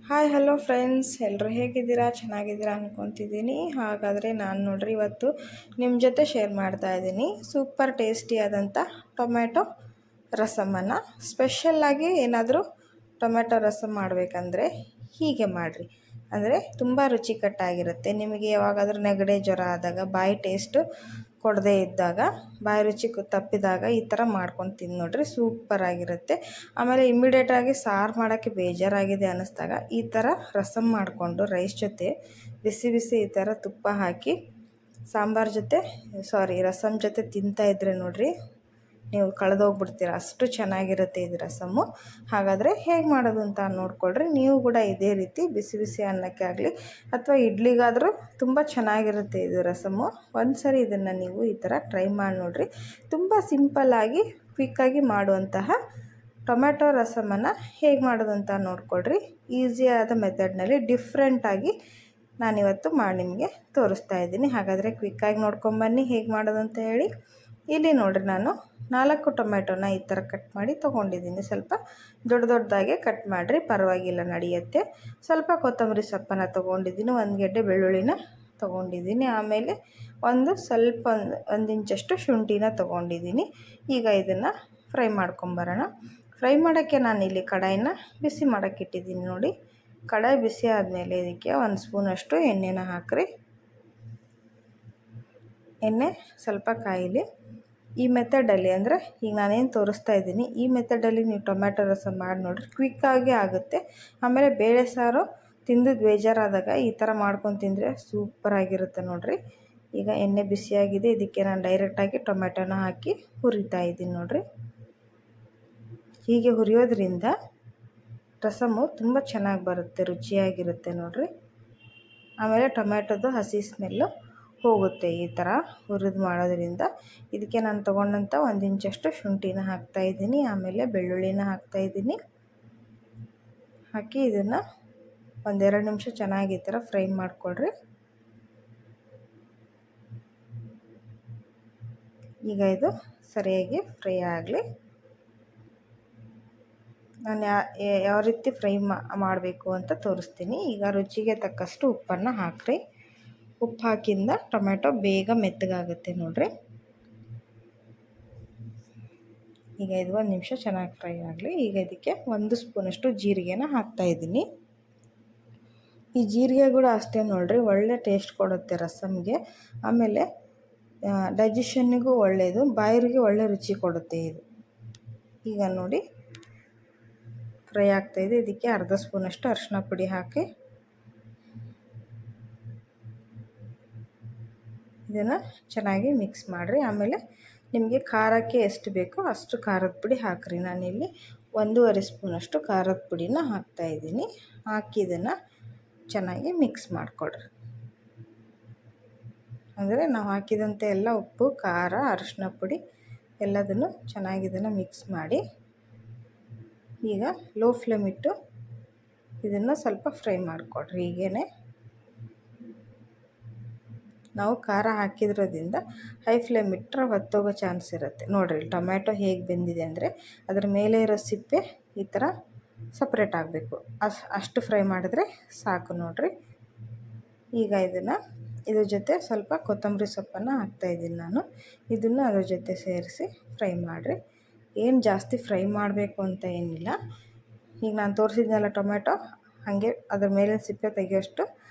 Hi hello friends, ಎಲ್ಲರೂ ಹೇಗಿದ್ದೀರಾ? ಚೆನ್ನಾಗಿದ್ದೀರಾ ಅಂದ್ಕೊತಿದ್ದೀನಿ. ಹಾಗಾದರೆ ನಾನು ನೋಡ್ರಿ ಇವತ್ತು ನಿಮ್ಮ ಜೊತೆ ಶೇರ್ ಮಾಡ್ತಾ ಇದ್ದೀನಿ ಸೂಪರ್ ಟೇಸ್ಟಿಯಾದಂಥ ಟೊಮ್ಯಾಟೊ ರಸಮನ್ನು. ಸ್ಪೆಷಲ್ಲಾಗಿ ಏನಾದರೂ ಟೊಮ್ಯಾಟೊ ರಸಮ್ ಮಾಡಬೇಕಂದ್ರೆ ಹೀಗೆ ಮಾಡಿರಿ, ಅಂದರೆ ತುಂಬ ರುಚಿಕಟ್ಟಾಗಿರುತ್ತೆ. ನಿಮಗೆ ಯಾವಾಗಾದರೂ ನೆಗಡಿ ಜ್ವರ ಆದಾಗ, ಬಾಯಿ ಟೇಸ್ಟು ಕೊಡದೇ ಇದ್ದಾಗ, ಬಾಯಿ ರುಚಿ ತಪ್ಪಿದಾಗ ಈ ಥರ ಮಾಡ್ಕೊಂಡು ತಿಂದು ನೋಡ್ರಿ, ಸೂಪರಾಗಿರುತ್ತೆ. ಆಮೇಲೆ ಇಮ್ಮಿಡಿಯೇಟಾಗಿ ಸಾರು ಮಾಡೋಕ್ಕೆ ಬೇಜಾರಾಗಿದೆ ಅನ್ನಿಸ್ದಾಗ ಈ ಥರ ರಸಮ್ ಮಾಡಿಕೊಂಡು ರೈಸ್ ಜೊತೆ ಬಿಸಿ ಬಿಸಿ ಈ ಥರ ತುಪ್ಪ ಹಾಕಿ ಸಾಂಬಾರು ಜೊತೆ ರಸಮ್ ಜೊತೆ ತಿಂತಾಯಿದ್ರೆ ನೋಡ್ರಿ, ನೀವು ಕಳೆದೋಗ್ಬಿಡ್ತೀರ, ಅಷ್ಟು ಚೆನ್ನಾಗಿರುತ್ತೆ ಇದು ರಸಮ್ಮು. ಹಾಗಾದರೆ ಹೇಗೆ ಮಾಡೋದು ಅಂತ ನೋಡ್ಕೊಳ್ರಿ. ನೀವು ಕೂಡ ಇದೇ ರೀತಿ ಬಿಸಿ ಬಿಸಿ ಅನ್ನಕ್ಕೆ ಆಗಲಿ ಅಥವಾ ಇಡ್ಲಿಗಾದರೂ ತುಂಬ ಚೆನ್ನಾಗಿರುತ್ತೆ ಇದು ರಸಮ್ಮು. ಒಂದು ಸರಿ ಇದನ್ನು ನೀವು ಈ ಥರ ಟ್ರೈ ಮಾಡಿ ನೋಡಿರಿ. ತುಂಬ ಸಿಂಪಲ್ಲಾಗಿ ಕ್ವಿಕ್ಕಾಗಿ ಮಾಡುವಂತಹ ಟೊಮ್ಯಾಟೊ ರಸಮನ್ನು ಹೇಗೆ ಮಾಡೋದು ಅಂತ ನೋಡ್ಕೊಳ್ರಿ. ಈಸಿಯಾದ ಮೆಥಡ್ನಲ್ಲಿ ಡಿಫ್ರೆಂಟಾಗಿ ನಾನಿವತ್ತು ಮಾಡಿ ನಿಮಗೆ ತೋರಿಸ್ತಾ ಇದ್ದೀನಿ. ಹಾಗಾದರೆ ಕ್ವಿಕ್ಕಾಗಿ ನೋಡ್ಕೊಂಬನ್ನಿ ಹೇಗೆ ಮಾಡೋದು ಅಂತ ಹೇಳಿ. ಇಲ್ಲಿ ನೋಡಿರಿ, ನಾನು 4 ಟೊಮೆಟೊನ ಈ ಥರ ಕಟ್ ಮಾಡಿ ತೊಗೊಂಡಿದ್ದೀನಿ. ಸ್ವಲ್ಪ ದೊಡ್ಡದಾಗೆ ಕಟ್ ಮಾಡಿರಿ, ಪರವಾಗಿಲ್ಲ, ನಡೆಯುತ್ತೆ. ಸ್ವಲ್ಪ ಕೊತ್ತಂಬರಿ ಸೊಪ್ಪನ್ನು ತೊಗೊಂಡಿದ್ದೀನಿ, 1 ಗೆಡ್ಡೆ ಬೆಳ್ಳುಳ್ಳಿನ ತೊಗೊಂಡಿದ್ದೀನಿ. ಆಮೇಲೆ ಒಂದು ಇಂಚಷ್ಟು ಶುಂಠಿನ ತೊಗೊಂಡಿದ್ದೀನಿ. ಈಗ ಇದನ್ನು ಫ್ರೈ ಮಾಡ್ಕೊಂಬರೋಣ. ಫ್ರೈ ಮಾಡೋಕ್ಕೆ ನಾನಿಲ್ಲಿ ಕಡಾಯಿನ ಬಿಸಿ ಮಾಡೋಕ್ಕೆ ಇಟ್ಟಿದ್ದೀನಿ ನೋಡಿ. ಕಡಾಯಿ ಬಿಸಿ ಆದಮೇಲೆ ಇದಕ್ಕೆ 1 ಸ್ಪೂನಷ್ಟು ಎಣ್ಣೆನ ಹಾಕಿರಿ. ಎಣ್ಣೆ ಸ್ವಲ್ಪ ಕಾಯಿಲಿ. ಈ ಮೆಥಡಲ್ಲಿ, ಅಂದರೆ ಈಗ ನಾನೇನು ತೋರಿಸ್ತಾ ಇದ್ದೀನಿ ಈ ಮೆಥಡಲ್ಲಿ ನೀವು ಟೊಮ್ಯಾಟೊ ರಸ ಮಾಡಿ ನೋಡಿರಿ, ಕ್ವಿಕ್ಕಾಗಿ ಆಗುತ್ತೆ. ಆಮೇಲೆ ಬೇಳೆ ಸಾರು ತಿಂದು ಬೇಜಾರಾದಾಗ ಈ ಥರ ಮಾಡ್ಕೊಂಡು ತಿಂದರೆ ಸೂಪರಾಗಿರುತ್ತೆ ನೋಡಿರಿ. ಈಗ ಎಣ್ಣೆ ಬಿಸಿಯಾಗಿದೆ, ಇದಕ್ಕೆ ನಾನು ಡೈರೆಕ್ಟಾಗಿ ಟೊಮ್ಯಾಟೊನ ಹಾಕಿ ಹುರಿತಾ ಇದ್ದೀನಿ ನೋಡಿರಿ. ಹೀಗೆ ಹುರಿಯೋದ್ರಿಂದ ರಸಮ್ಮು ತುಂಬ ಚೆನ್ನಾಗಿ ಬರುತ್ತೆ, ರುಚಿಯಾಗಿರುತ್ತೆ ನೋಡಿರಿ. ಆಮೇಲೆ ಟೊಮ್ಯಾಟೊದು ಹಸಿ ಸ್ಮೆಲ್ಲು ಹೋಗುತ್ತೆ ಈ ಥರ ಹುರಿದು ಮಾಡೋದ್ರಿಂದ. ಇದಕ್ಕೆ ನಾನು ತೊಗೊಂಡಂಥ 1 ಇಂಚಷ್ಟು ಶುಂಠಿನ ಹಾಕ್ತಾಯಿದ್ದೀನಿ. ಆಮೇಲೆ ಬೆಳ್ಳುಳ್ಳಿನ ಹಾಕ್ತಾಯಿದ್ದೀನಿ. ಹಾಕಿ ಇದನ್ನು 1-2 ನಿಮಿಷ ಚೆನ್ನಾಗಿ ಈ ಥರ ಫ್ರೈ ಮಾಡಿಕೊಡ್ರಿ. ಈಗ ಇದು ಸರಿಯಾಗಿ ಫ್ರೈ ಆಗಲಿ. ನಾನು ಯಾವ ರೀತಿ ಫ್ರೈ ಮಾಡಬೇಕು ಅಂತ ತೋರಿಸ್ತೀನಿ. ಈಗ ರುಚಿಗೆ ತಕ್ಕಷ್ಟು ಉಪ್ಪನ್ನು ಹಾಕಿರಿ. ಉಪ್ಪು ಹಾಕಿಂದ ಟೊಮ್ಯಾಟೊ ಬೇಗ ಮೆತ್ತಗಾಗುತ್ತೆ ನೋಡಿರಿ. ಈಗ ಇದು 1 ನಿಮಿಷ ಚೆನ್ನಾಗಿ ಫ್ರೈ ಆಗಲಿ. ಈಗ ಇದಕ್ಕೆ 1 ಸ್ಪೂನಷ್ಟು ಜೀರಿಗೆನ ಹಾಕ್ತಾಯಿದ್ದೀನಿ. ಈ ಜೀರಿಗೆ ಕೂಡ ಅಷ್ಟೇ ನೋಡಿರಿ, ಒಳ್ಳೆ ಟೇಸ್ಟ್ ಕೊಡುತ್ತೆ ರಸಮ್ಗೆ. ಆಮೇಲೆ ಡೈಜೆಷನ್ನಿಗೂ ಒಳ್ಳೆಯದು, ಬಾಯಿಗೆ ಒಳ್ಳೆ ರುಚಿ ಕೊಡುತ್ತೆ ಇದು. ಈಗ ನೋಡಿ ಫ್ರೈ ಆಗ್ತಾಯಿದೆ. ಇದಕ್ಕೆ 1/2 ಸ್ಪೂನಷ್ಟು ಅರಿಶಿನ ಪುಡಿ ಹಾಕಿ ಇದನ್ನು ಚೆನ್ನಾಗಿ ಮಿಕ್ಸ್ ಮಾಡಿರಿ. ಆಮೇಲೆ ನಿಮಗೆ ಖಾರಕ್ಕೆ ಎಷ್ಟು ಬೇಕೋ ಅಷ್ಟು ಖಾರದ ಪುಡಿ ಹಾಕಿರಿ. ನಾನಿಲ್ಲಿ 1.5 ಸ್ಪೂನಷ್ಟು ಖಾರದ ಪುಡಿನ ಹಾಕ್ತಾಯಿದ್ದೀನಿ. ಹಾಕಿ ಇದನ್ನು ಚೆನ್ನಾಗಿ ಮಿಕ್ಸ್ ಮಾಡಿಕೊಡ್ರಿ. ಅಂದರೆ ನಾವು ಹಾಕಿದಂಥ ಎಲ್ಲ ಉಪ್ಪು, ಖಾರ, ಅರಿಶಿನ ಪುಡಿ ಎಲ್ಲದನ್ನು ಚೆನ್ನಾಗಿ ಇದನ್ನು ಮಿಕ್ಸ್ ಮಾಡಿ, ಈಗ ಲೋ ಫ್ಲೇಮ್ ಇಟ್ಟು ಇದನ್ನು ಸ್ವಲ್ಪ ಫ್ರೈ ಮಾಡಿಕೊಡ್ರಿ. ಹೀಗೇ ನಾವು ಖಾರ ಹಾಕಿದ್ರೋದ್ರಿಂದ ಹೈ ಫ್ಲೇಮ್ ಇಟ್ಟರೆ ಹೊತ್ತೋಗೋ ಚಾನ್ಸ್ ಇರುತ್ತೆ. ನೋಡಿರಿ ಟೊಮ್ಯಾಟೊ ಹೇಗೆ ಬೆಂದಿದೆ ಅಂದರೆ ಅದರ ಮೇಲೆ ಇರೋ ಸಿಪ್ಪೆ ಈ ಥರ ಸಪ್ರೇಟ್ ಆಗಬೇಕು, ಅಷ್ಟು ಫ್ರೈ ಮಾಡಿದ್ರೆ ಸಾಕು ನೋಡಿರಿ. ಈಗ ಇದ್ರ ಜೊತೆ ಸ್ವಲ್ಪ ಕೊತ್ತಂಬರಿ ಸೊಪ್ಪನ್ನು ಹಾಕ್ತಾಯಿದ್ದೀನಿ ನಾನು. ಇದನ್ನು ಅದ್ರ ಜೊತೆ ಸೇರಿಸಿ ಫ್ರೈ ಮಾಡಿರಿ. ಏನು ಜಾಸ್ತಿ ಫ್ರೈ ಮಾಡಬೇಕು ಅಂತ ಏನಿಲ್ಲ. ಈಗ ನಾನು ತೋರಿಸಿದ್ನಲ್ಲ ಟೊಮ್ಯಾಟೊ, ಹಾಗೆ ಅದ್ರ ಮೇಲೆ ಸಿಪ್ಪೆ ತೆಗೆಯೋಷ್ಟು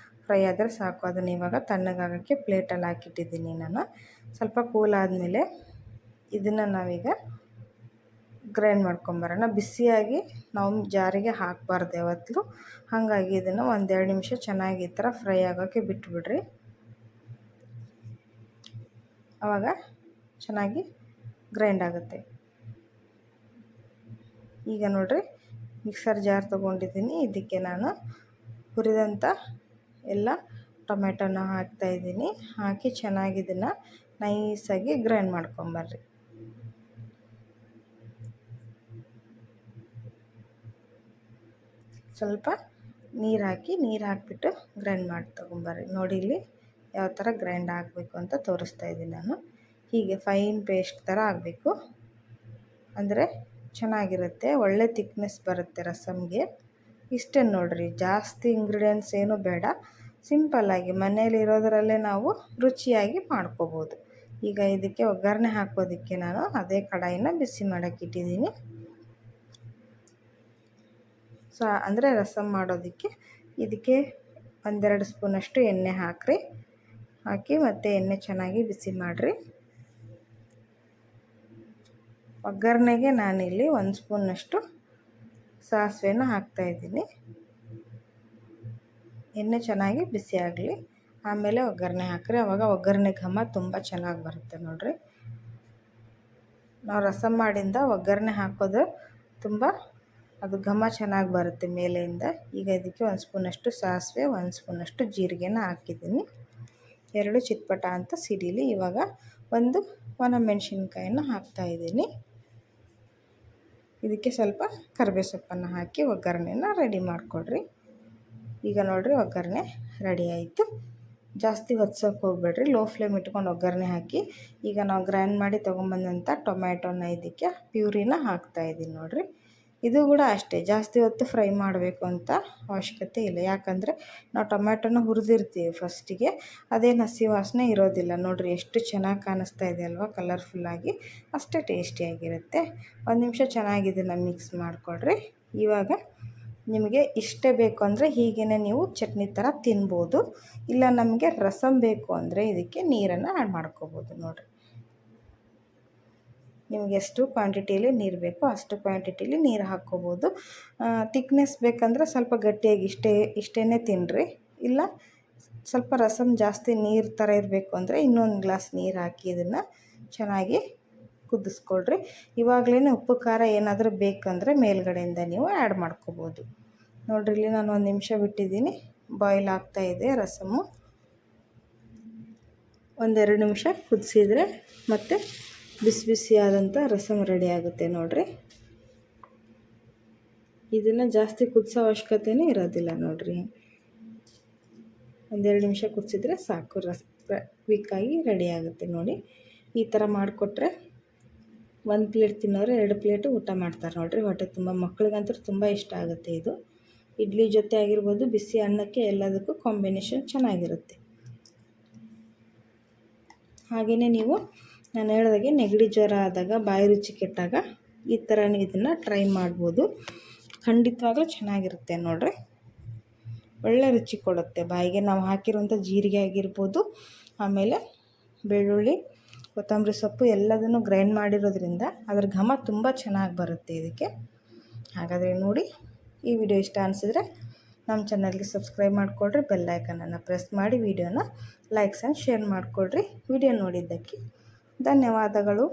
ಫ್ರೈ ಆದರೆ ಸಾಕು. ಅದನ್ನು ಇವಾಗ ತಣ್ಣಗಾಗೋಕ್ಕೆ ಪ್ಲೇಟಲ್ಲಿ ಹಾಕಿಟ್ಟಿದ್ದೀನಿ ನಾನು. ಸ್ವಲ್ಪ ಕೂಲ್ ಆದಮೇಲೆ ಇದನ್ನು ನಾವೀಗ ಗ್ರೈಂಡ್ ಮಾಡ್ಕೊಂಬರೋಣ. ಬಿಸಿಯಾಗಿ ನಾವು ಜಾರಿಗೆ ಹಾಕಬಾರ್ದು ಯಾವತ್ತೂ. ಹಾಗಾಗಿ ಇದನ್ನು 1-2 ನಿಮಿಷ ಚೆನ್ನಾಗಿ ಈ ಥರ ಫ್ರೈ ಆಗೋಕ್ಕೆ ಬಿಟ್ಬಿಡ್ರಿ. ಆವಾಗ ಚೆನ್ನಾಗಿ ಗ್ರೈಂಡ್ ಆಗುತ್ತೆ. ಈಗ ನೋಡಿರಿ, ಮಿಕ್ಸರ್ ಜಾರ್ ತೊಗೊಂಡಿದ್ದೀನಿ. ಇದಕ್ಕೆ ನಾನು ಹುರಿದಂಥ ಎಲ್ಲ ಟೊಮೆಟೊನ ಹಾಕ್ತಾಯಿದ್ದೀನಿ. ಹಾಕಿ ಚೆನ್ನಾಗಿ ಇದನ್ನು ನೈಸಾಗಿ ಗ್ರೈಂಡ್ ಮಾಡ್ಕೊಂಬರ್ರಿ. ಸ್ವಲ್ಪ ನೀರು ಹಾಕಿಬಿಟ್ಟು ಗ್ರೈಂಡ್ ಮಾಡಿ ತೊಗೊಂಬರ್ರಿ. ನೋಡಿ ಇಲ್ಲಿ ಯಾವ ಥರ ಗ್ರೈಂಡ್ ಆಗಬೇಕು ಅಂತ ತೋರಿಸ್ತಾ ಇದ್ದೀನಿ ನಾನು. ಹೀಗೆ ಫೈನ್ ಪೇಸ್ಟ್ ಥರ ಆಗಬೇಕು, ಅಂದರೆ ಚೆನ್ನಾಗಿರುತ್ತೆ, ಒಳ್ಳೆ ತಿಕ್ನೆಸ್ ಬರುತ್ತೆ ರಸಮ್ಗೆ. ಇಷ್ಟೇ ನೋಡಿರಿ, ಜಾಸ್ತಿ ಇಂಗ್ರೀಡಿಯೆಂಟ್ಸ್ ಏನೂ ಬೇಡ. ಸಿಂಪಲ್ಲಾಗಿ ಮನೇಲಿ ಇರೋದರಲ್ಲೇ ನಾವು ರುಚಿಯಾಗಿ ಮಾಡ್ಕೋಬೋದು. ಈಗ ಇದಕ್ಕೆ ಒಗ್ಗರಣೆ ಹಾಕೋದಕ್ಕೆ ನಾನು ಅದೇ ಕಡಾಯಿನ ಬಿಸಿ ಮಾಡೋಕ್ಕೆ ಇಟ್ಟಿದ್ದೀನಿ. ಅಂದರೆ ರಸಮ್ ಮಾಡೋದಕ್ಕೆ ಇದಕ್ಕೆ 1-2 ಸ್ಪೂನಷ್ಟು ಎಣ್ಣೆ ಹಾಕಿ ಮತ್ತು ಎಣ್ಣೆ ಚೆನ್ನಾಗಿ ಬಿಸಿ ಮಾಡಿರಿ. ಒಗ್ಗರಣೆಗೆ ನಾನಿಲ್ಲಿ 1 ಸ್ಪೂನಷ್ಟು ಸಾಸಿವೆನ ಹಾಕ್ತಾಯಿದ್ದೀನಿ. ಎಣ್ಣೆ ಚೆನ್ನಾಗಿ ಬಿಸಿ ಆಗಲಿ, ಆಮೇಲೆ ಒಗ್ಗರಣೆ ಹಾಕಿರಿ. ಆವಾಗ ಒಗ್ಗರಣೆ ಘಮ ತುಂಬ ಚೆನ್ನಾಗಿ ಬರುತ್ತೆ ನೋಡಿರಿ. ನಾವು ರಸಮ್ ಮಾಡಿಂದ ಒಗ್ಗರಣೆ ಹಾಕೋದು ತುಂಬ ಅದು ಘಮ ಚೆನ್ನಾಗಿ ಬರುತ್ತೆ ಮೇಲೆಯಿಂದ. ಈಗ ಇದಕ್ಕೆ 1 ಸ್ಪೂನಷ್ಟು ಸಾಸಿವೆ, 1 ಸ್ಪೂನಷ್ಟು ಜೀರಿಗೆನ ಹಾಕಿದ್ದೀನಿ. 2 ಚಿಟ್ಪಟ ಅಂತ ಸಿಡಿಲಿ. ಇವಾಗ 1 ಒಣಮೆಣಸಿನ್ಕಾಯಿನ ಹಾಕ್ತಾಯಿದ್ದೀನಿ. ಇದಕ್ಕೆ ಸ್ವಲ್ಪ ಕರಿಬೇವು ಸೊಪ್ಪನ್ನು ಹಾಕಿ ಒಗ್ಗರಣೆನ ರೆಡಿ ಮಾಡಿಕೊಡ್ರಿ. ಈಗ ನೋಡಿರಿ, ಒಗ್ಗರಣೆ ರೆಡಿ ಆಯಿತು. ಜಾಸ್ತಿ ಹೊತ್ಸೋಕೆ ಹೋಗ್ಬೇಡ್ರಿ, ಲೋ ಫ್ಲೇಮ್ ಇಟ್ಕೊಂಡು ಒಗ್ಗರಣೆ ಹಾಕಿ. ಈಗ ನಾವು ಗ್ರೈಂಡ್ ಮಾಡಿ ತೊಗೊಂಬಂದಂಥ ಟೊಮ್ಯಾಟೊನ ಇದಕ್ಕೆ ಪ್ಯೂರಿನ ಹಾಕ್ತಾಯಿದ್ದೀನಿ ನೋಡಿರಿ. ಇದು ಕೂಡ ಅಷ್ಟೇ, ಜಾಸ್ತಿ ಹೊತ್ತು ಫ್ರೈ ಮಾಡಬೇಕು ಅಂತ ಅವಶ್ಯಕತೆ ಇಲ್ಲ. ಯಾಕಂದರೆ ನಾವು ಟೊಮ್ಯಾಟೊನ ಹುರಿದಿರ್ತೀವಿ ಫಸ್ಟಿಗೆ, ಅದೇನು ಹಸಿ ವಾಸನೆ ಇರೋದಿಲ್ಲ. ನೋಡಿರಿ ಎಷ್ಟು ಚೆನ್ನಾಗಿ ಕಾಣಿಸ್ತಾ ಇದೆ ಅಲ್ವಾ, ಕಲರ್ಫುಲ್ಲಾಗಿ. ಅಷ್ಟೇ ಟೇಸ್ಟಿಯಾಗಿರುತ್ತೆ. 1 ನಿಮಿಷ ಚೆನ್ನಾಗಿ ಇದನ್ನು ಮಿಕ್ಸ್ ಮಾಡಿಕೊಡ್ರಿ. ಇವಾಗ ನಿಮಗೆ ಇಷ್ಟೇ ಬೇಕು ಅಂದರೆ ಹೀಗೇ ನೀವು ಚಟ್ನಿ ಥರ ತಿನ್ಬೋದು. ಇಲ್ಲ ನಮಗೆ ರಸಮ್ ಬೇಕು ಅಂದರೆ ಇದಕ್ಕೆ ನೀರನ್ನು ಆ್ಯಡ್ ಮಾಡ್ಕೋಬೋದು ನೋಡಿರಿ. ನಿಮಗೆ ಎಷ್ಟು ಕ್ವಾಂಟಿಟಿಯಲ್ಲಿ ನೀರು ಬೇಕೋ ಅಷ್ಟು ಕ್ವಾಂಟಿಟಿಲಿ ನೀರು ಹಾಕ್ಕೋಬೋದು. ತಿಕ್ನೆಸ್ ಬೇಕಂದ್ರೆ ಸ್ವಲ್ಪ ಗಟ್ಟಿಯಾಗಿ ಇಷ್ಟೇ ತಿನ್ನಿರಿ. ಇಲ್ಲ ಸ್ವಲ್ಪ ರಸಮ್ ಜಾಸ್ತಿ ನೀರು ಥರ ಇರಬೇಕು ಅಂದರೆ ಇನ್ನೊಂದು ಗ್ಲಾಸ್ ನೀರು ಹಾಕಿ ಇದನ್ನು ಚೆನ್ನಾಗಿ ಕುದಿಸ್ಕೊಳ್ರಿ. ಇವಾಗಲೇ ಉಪ್ಪು ಖಾರ ಏನಾದರೂ ಬೇಕಂದರೆ ಮೇಲ್ಗಡೆಯಿಂದ ನೀವು ಆ್ಯಡ್ ಮಾಡ್ಕೋಬೋದು. ನೋಡಿರಿ, ಇಲ್ಲಿ ನಾನು 1 ನಿಮಿಷ ಬಿಟ್ಟಿದ್ದೀನಿ, ಬಾಯ್ಲ್ ಆಗ್ತಾಯಿದೆ ರಸಮ್ಮು. 1-2 ನಿಮಿಷ ಕುದಿಸಿದ್ರೆ ಮತ್ತು ಬಿಸಿ ಬಿಸಿಯಾದಂಥ ರಸಮ್ ರೆಡಿ ಆಗುತ್ತೆ ನೋಡಿರಿ. ಇದನ್ನು ಜಾಸ್ತಿ ಕುದಿಸೋ ಅವಶ್ಯಕತೆಯೂ ಇರೋದಿಲ್ಲ ನೋಡಿರಿ. 1-2 ನಿಮಿಷ ಕುದಿಸಿದ್ರೆ ಸಾಕು, ಕ್ವಿಕ್ಕಾಗಿ ರೆಡಿ ಆಗುತ್ತೆ ನೋಡಿ. ಈ ಥರ ಮಾಡಿಕೊಟ್ರೆ 1 ಪ್ಲೇಟ್ ತಿನ್ನೋರು 2 ಪ್ಲೇಟು ಊಟ ಮಾಡ್ತಾರೆ ನೋಡಿರಿ. ಹೊಟ್ಟೆ ತುಂಬ, ಮಕ್ಳಿಗಂತೂ ತುಂಬ ಇಷ್ಟ ಆಗುತ್ತೆ ಇದು. ಇಡ್ಲಿ ಜೊತೆ ಆಗಿರ್ಬೋದು, ಬಿಸಿ ಅನ್ನಕ್ಕೆ ಎಲ್ಲದಕ್ಕೂ ಕಾಂಬಿನೇಷನ್ ಚೆನ್ನಾಗಿರುತ್ತೆ. ಹಾಗೆಯೇ ನೀವು ನಾನು ಹೇಳಿದಾಗೆ ನೆಗಡಿ ಜ್ವರ ಆದಾಗ, ಬಾಯಿ ರುಚಿ ಕೆಟ್ಟಾಗ ಈ ಥರ ಇದನ್ನು ಟ್ರೈ ಮಾಡ್ಬೋದು. ಖಂಡಿತವಾಗ್ಲೂ ಚೆನ್ನಾಗಿರುತ್ತೆ ನೋಡಿರಿ. ಒಳ್ಳೆ ರುಚಿ ಕೊಡುತ್ತೆ ಬಾಯಿಗೆ. ನಾವು ಹಾಕಿರುವಂಥ ಜೀರಿಗೆ ಆಗಿರ್ಬೋದು, ಆಮೇಲೆ ಬೆಳ್ಳುಳ್ಳಿ, ಕೊತ್ತಂಬರಿ ಸೊಪ್ಪು ಎಲ್ಲದನ್ನು ಗ್ರೈಂಡ್ ಮಾಡಿರೋದ್ರಿಂದ ಅದರ ಘಮ ತುಂಬ ಚೆನ್ನಾಗಿ ಬರುತ್ತೆ ಇದಕ್ಕೆ. ಹಾಗಾದರೆ ನೋಡಿ, ಈ ವಿಡಿಯೋ ಇಷ್ಟ ಅನಿಸಿದ್ರೆ ನಮ್ಮ ಚಾನಲ್ಗೆ ಸಬ್ಸ್ಕ್ರೈಬ್ ಮಾಡಿಕೊಡ್ರಿ. ಬೆಲ್ ಐಕನನ್ನು ಪ್ರೆಸ್ ಮಾಡಿ ವಿಡಿಯೋನ ಲೈಕ್ಸ್ ಆ್ಯಂಡ್ ಶೇರ್ ಮಾಡಿಕೊಡ್ರಿ. ವಿಡಿಯೋ ನೋಡಿದ್ದಕ್ಕೆ ಧನ್ಯವಾದಗಳು.